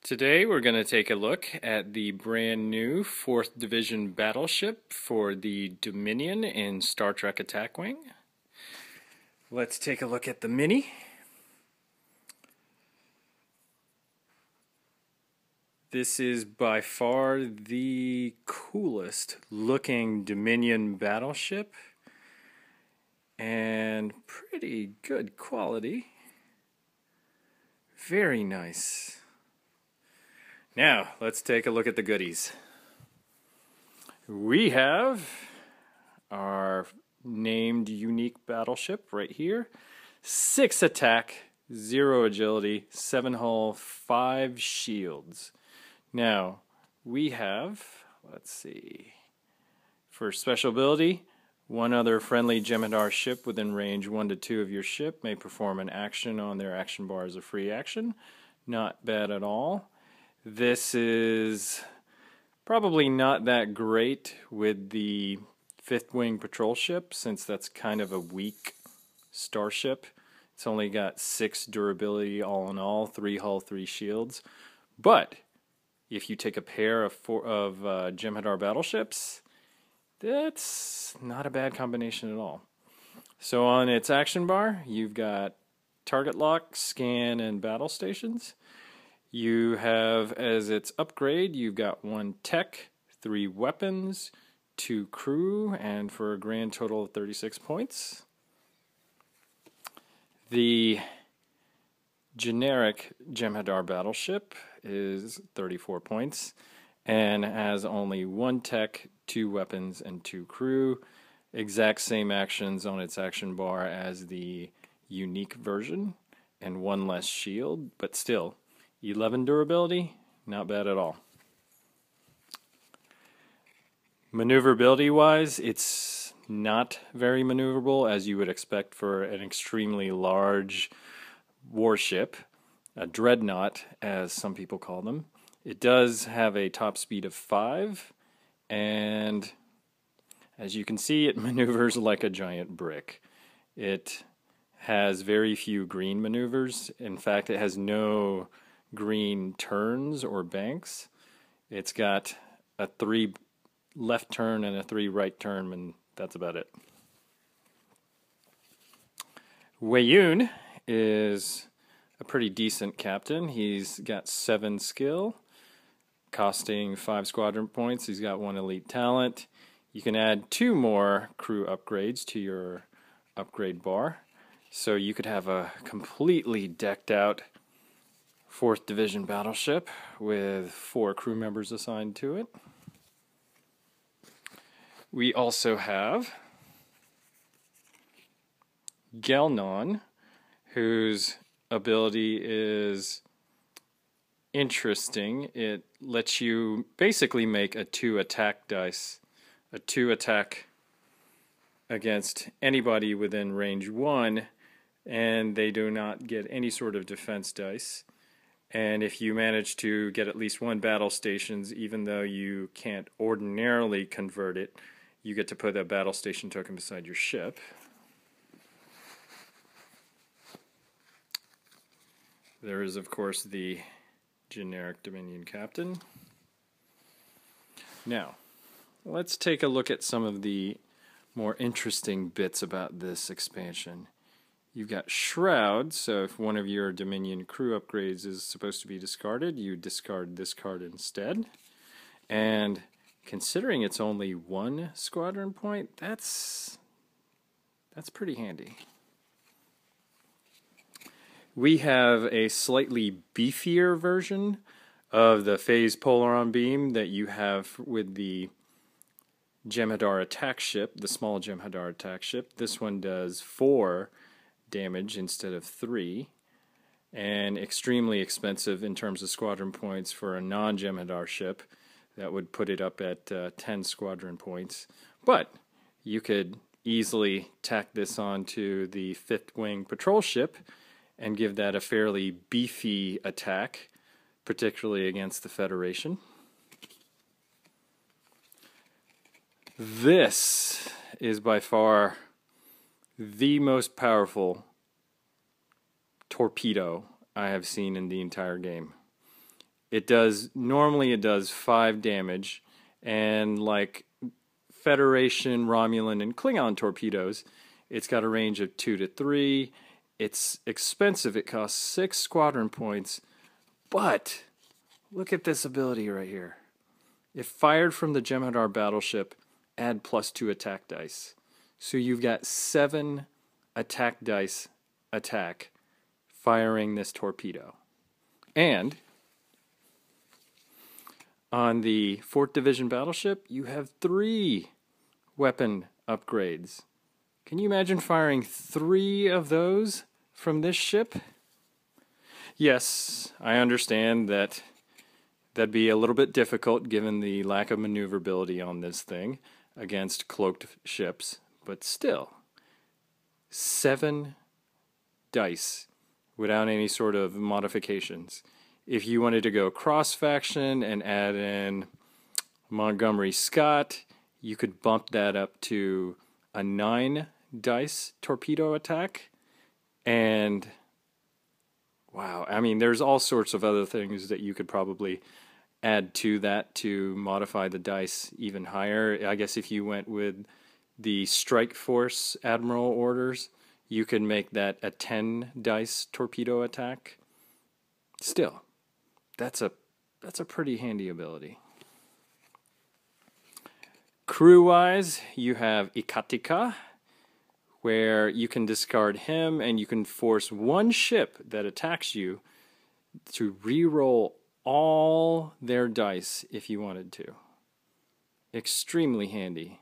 Today we're going to take a look at the brand new 4th Division Battleship for the Dominion in Star Trek Attack Wing. Let's take a look at the Mini. This is by far the coolest looking Dominion battleship and pretty good quality. Very nice. Now, let's take a look at the goodies. We have our named unique battleship right here. 6 attack, 0 agility, 7 hull, 5 shields. Now, we have, let's see, for special ability, one other friendly Jem'Hadar ship within range 1 to 2 of your ship may perform an action on their action bar as a free action. Not bad at all. This is probably not that great with the 5th Wing patrol ship, since that's kind of a weak starship. It's only got 6 durability all in all, 3 hull, 3 shields. But if you take a pair of Jem'Hadar battleships, that's not a bad combination at all. So on its action bar, you've got target lock, scan, and battle stations. You have, as its upgrade, you've got 1 tech, 3 weapons, 2 crew, and for a grand total of 36 points. The generic Jem'Hadar battleship is 34 points and has only 1 tech, 2 weapons, and 2 crew. Exact same actions on its action bar as the unique version and 1 less shield, but still 11 durability, not bad at all. Maneuverability wise, it's not very maneuverable as you would expect for an extremely large warship, a dreadnought as some people call them. It does have a top speed of 5, and as you can see, it maneuvers like a giant brick. It has very few green maneuvers. In fact, it has no green turns or banks. It's got a 3 left turn and a 3 right turn, and that's about it. Weyoun is a pretty decent captain. He's got 7 skill, costing 5 squadron points. He's got 1 elite talent. You can add 2 more crew upgrades to your upgrade bar, so you could have a completely decked out 4th Division battleship with 4 crew members assigned to it. We also have Gelnon, whose ability is interesting. It lets you basically make a 2 attack dice, a 2 attack against anybody within range 1, and they do not get any sort of defense dice. And if you manage to get at least 1 battle stations, even though you can't ordinarily convert it, you get to put a battle station token beside your ship. There is, of course, the generic Dominion captain. Now, let's take a look at some of the more interesting bits about this expansion. You've got Shroud, so if one of your Dominion crew upgrades is supposed to be discarded, you discard this card instead. And considering it's only 1 squadron point, that's pretty handy. We have a slightly beefier version of the phase polaron beam that you have with the Jem'Hadar attack ship, the small Jem'Hadar attack ship. This one does 4 damage instead of 3, and extremely expensive in terms of squadron points for a non-Jem'Hadar ship. That would put it up at 10 squadron points. But you could easily tack this onto the 5th Wing patrol ship and give that a fairly beefy attack, particularly against the Federation. This is by far the most powerful torpedo I have seen in the entire game. Normally it does 5 damage, and like Federation, Romulan, and Klingon torpedoes, it's got a range of 2 to 3. It's expensive. It costs 6 squadron points, but look at this ability right here. If fired from the Jem'Hadar battleship, add +2 attack dice. So you've got 7 attack dice attack firing this torpedo. And on the 4th Division Battleship, you have 3 weapon upgrades. Can you imagine firing 3 of those from this ship? Yes, I understand that that'd be a little bit difficult given the lack of maneuverability on this thing against cloaked ships, but still, 7 dice without any sort of modifications. If you wanted to go cross-faction and add in Montgomery Scott, you could bump that up to a 9 dice torpedo attack. And wow, I mean, there's all sorts of other things that you could probably add to that to modify the dice even higher. I guess if you went with the Strike Force Admiral orders, you could make that a 10 dice torpedo attack. Still, that's a pretty handy ability. Crew-wise, you have Ikatika, where you can discard him and you can force one ship that attacks you to re-roll all their dice if you wanted to. Extremely handy,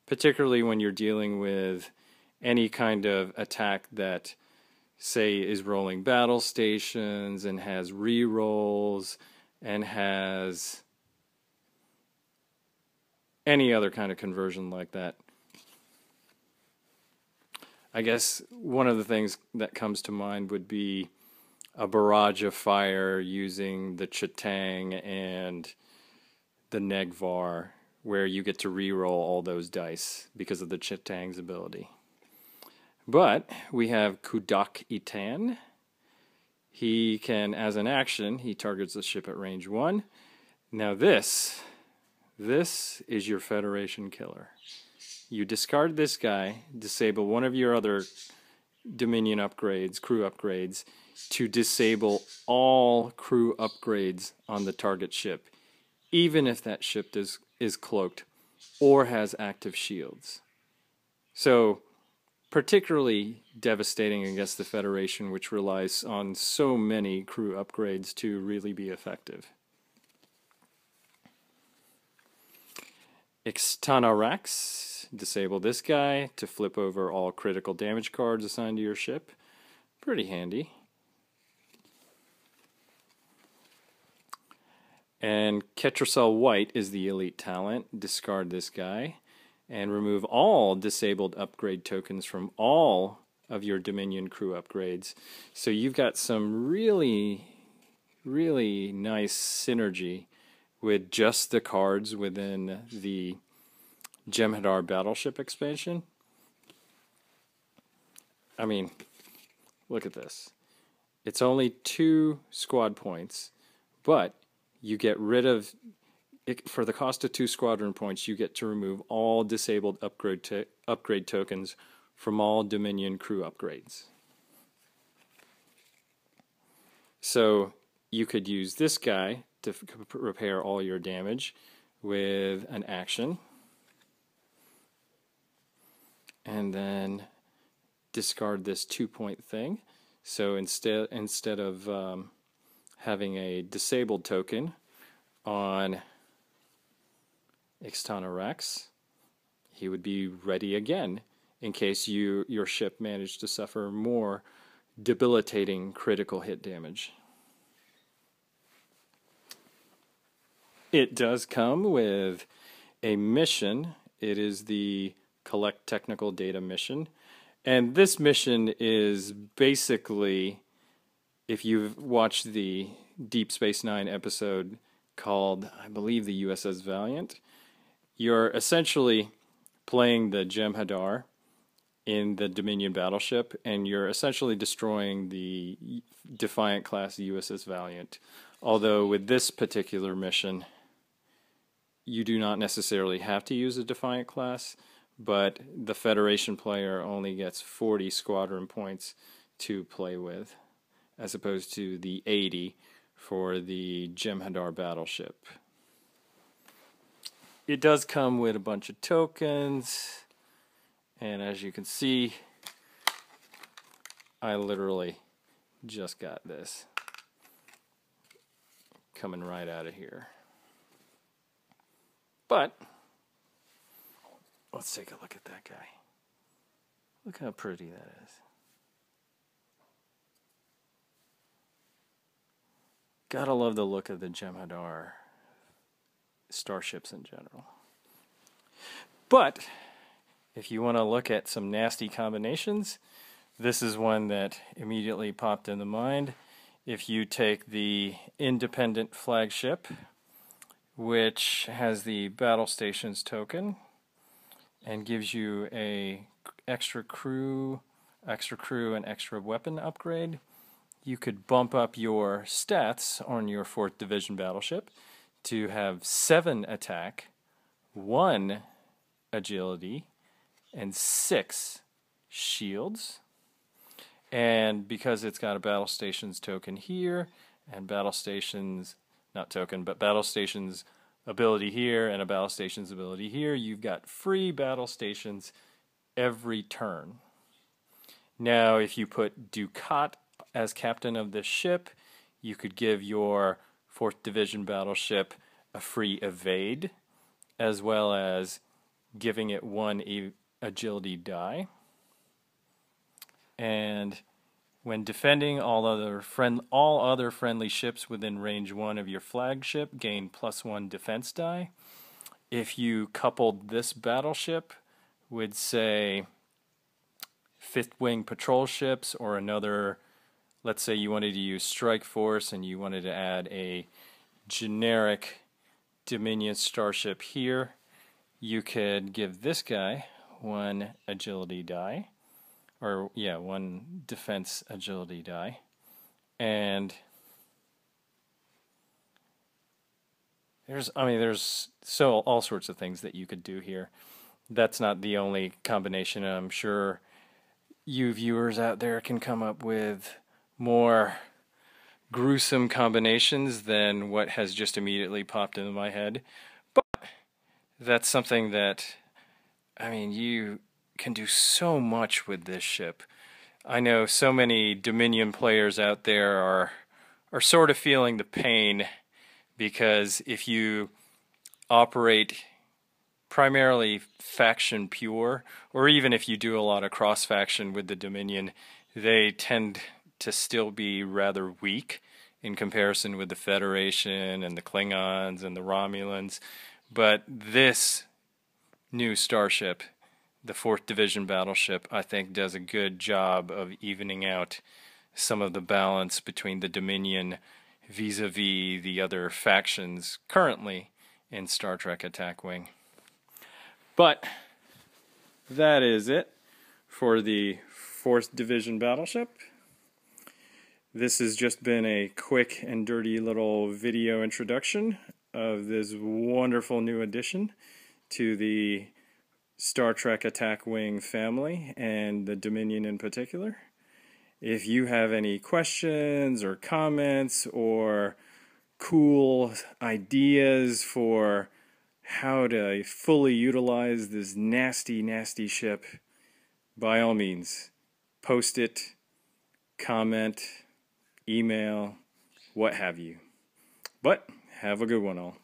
particularly when you're dealing with any kind of attack that, say, is rolling battle stations and has re-rolls and has any other kind of conversion like that. I guess one of the things that comes to mind would be a barrage of fire using the Chitang and the Negvar, where you get to re-roll all those dice because of the Chitang's ability. But we have Kudak Itan. He can, as an action, he targets the ship at range 1. Now this is your Federation killer. You discard this guy, disable one of your other Dominion upgrades, crew upgrades, to disable all crew upgrades on the target ship, even if that ship is cloaked or has active shields. So, particularly devastating against the Federation, which relies on so many crew upgrades to really be effective. Ixtanarax, disable this guy to flip over all critical damage cards assigned to your ship. Pretty handy. And Ketracel White is the elite talent. Discard this guy and remove all disabled upgrade tokens from all of your Dominion crew upgrades. So you've got some really, really nice synergy with just the cards within the Jem'Hadar Battleship expansion. I mean, look at this. It's only 2 squad points, but you get rid of, for the cost of 2 squadron points, you get to remove all disabled upgrade tokens from all Dominion crew upgrades. So you could use this guy to repair all your damage with an action, and then discard this 2-point thing. So instead of having a disabled token on Ixtanarax, he would be ready again in case your ship managed to suffer more debilitating critical hit damage. It does come with a mission. It is the Collect Technical Data mission. And this mission is basically, if you've watched the Deep Space Nine episode called, I believe, the USS Valiant, you're essentially playing the Jem'Hadar in the Dominion battleship, and you're essentially destroying the Defiant class USS Valiant Although with this particular mission, you do not necessarily have to use a Defiant class, but the Federation player only gets 40 squadron points to play with, as opposed to the 80 for the Jem'Hadar battleship. It does come with a bunch of tokens, and as you can see, I literally just got this coming right out of here. But let's take a look at that guy. Look how pretty that is. Gotta love the look of the Jem'Hadar starships in general. But if you want to look at some nasty combinations, this is one that immediately popped into mind. If you take the independent flagship, which has the battle stations token and gives you a extra crew and extra weapon upgrade, you could bump up your stats on your 4th Division battleship to have 7 attack, 1 agility, and 6 shields. And because it's got a battle stations token here, and battle stations, not token, but battle stations ability here, and a battle stations ability here, you've got free battle stations every turn. Now, if you put Ducat as captain of this ship, you could give your 4th Division battleship a free evade, as well as giving it 1 agility die. And when defending, all other friendly ships within range 1 of your flagship gain +1 defense die. If you coupled this battleship with, say, 5th Wing patrol ships, or another, let's say you wanted to use Strike Force and you wanted to add a generic Dominion starship here, you could give this guy 1 agility die, or 1 defense agility die, and there's all sorts of things that you could do here. That's not the only combination. I'm sure you viewers out there can come up with more gruesome combinations than what has just immediately popped into my head. But that's something that, you can do so much with this ship. I know so many Dominion players out there are sort of feeling the pain, because if you operate primarily faction pure, or even if you do a lot of cross-faction with the Dominion, they tend to still be rather weak in comparison with the Federation and the Klingons and the Romulans. But this new starship, the 4th Division battleship, I think does a good job of evening out some of the balance between the Dominion vis-a-vis the other factions currently in Star Trek Attack Wing. But that is it for the 4th Division battleship. This has just been a quick and dirty little video introduction of this wonderful new addition to the Star Trek Attack Wing family, and the Dominion in particular. If you have any questions or comments or cool ideas for how to fully utilize this nasty, nasty ship, by all means, post it, comment, email, what have you. But have a good one all.